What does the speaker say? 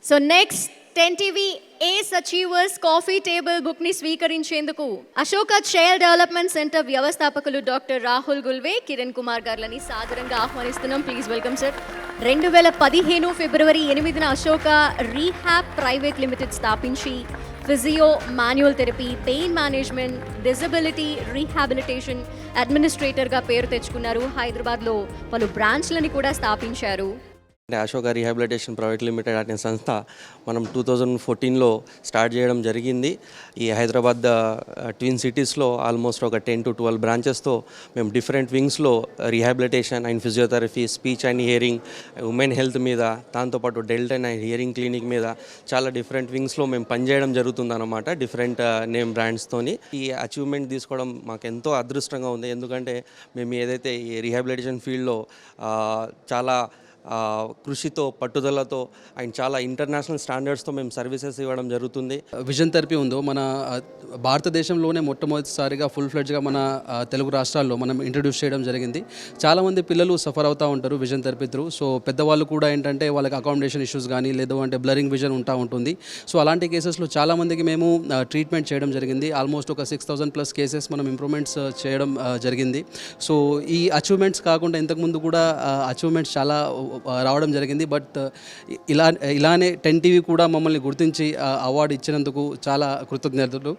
So next 10 TV ace achievers coffee table book ని స్వీకరించేందుకు Ashoka child development centre వ్యవస్థాపకులు doctor Rahul Gulve, Kiran Kumar గారులని సాదరంగా ఆహ్వానిస్తున్నాం. Please welcome sir. 2015 ఫిబ్రవరి 8న అశోక రీహాబ్ ప్రైవేట్ లిమిటెడ్ స్థాపించి physio, manual therapy, pain management, disability rehabilitation అడ్మినిస్ట్రేటర్గా పేరు తెచ్చుకున్నారు. హైదరాబాద్లో పలు బ్రాంచ్లని కూడా స్థాపించారు. అశోక రీహాబిలిటేషన్ ప్రైవేట్ లిమిటెడ్ అనే సంస్థ మనం 2014లో స్టార్ట్ చేయడం జరిగింది. ఈ హైదరాబాద్ ట్విన్ సిటీస్లో ఆల్మోస్ట్ ఒక 10 to 12 బ్రాంచెస్తో మేము డిఫరెంట్ వింగ్స్లో rehabilitation and physiotherapy, speech and hearing, women health మీద, దాంతోపాటు డెంటల్ అండ్ హియరింగ్ క్లినిక్ మీద చాలా డిఫరెంట్ వింగ్స్లో మేము పనిచేయడం జరుగుతుందన్నమాట, డిఫరెంట్ నేమ్ బ్రాండ్స్తోని. ఈ అచీవ్మెంట్ తీసుకోవడం మాకు ఎంతో అదృష్టంగా ఉంది. ఎందుకంటే మేము ఏదైతే ఈ రీహాబిలిటేషన్ ఫీల్డ్లో చాలా కృషితో, పట్టుదలతో అండ్ చాలా ఇంటర్నేషనల్ స్టాండర్డ్స్తో మేము సర్వీసెస్ ఇవ్వడం జరుగుతుంది. విజన్ థెరపీ ఉందో మన భారతదేశంలోనే మొట్టమొదటిసారిగా ఫుల్ ఫ్లెడ్జ్గా మన తెలుగు రాష్ట్రాల్లో మనం ఇంట్రడ్యూస్ చేయడం జరిగింది. చాలామంది పిల్లలు సఫర్ అవుతూ ఉంటారు విజన్ థెరపీ త్రూ. సో పెద్దవాళ్ళు కూడా ఏంటంటే వాళ్ళకి అకామిడేషన్ ఇష్యూస్ కానీ లేదు అంటే బ్లరింగ్ విజన్ ఉంటుంది. సో అలాంటి కేసెస్లో చాలామందికి మేము ట్రీట్మెంట్ చేయడం జరిగింది. ఆల్మోస్ట్ ఒక 6,000+ కేసెస్ మనం ఇంప్రూవ్మెంట్స్ చేయడం జరిగింది. సో ఈ అచీవ్మెంట్స్ కాకుండా ఇంతకుముందు కూడా అచీవ్మెంట్స్ చాలా రావడం జరిగింది. బట్ ఇలానే 10 టీవీ కూడా మమ్మల్ని గుర్తించి అవార్డు ఇచ్చినందుకు చాలా కృతజ్ఞతలు.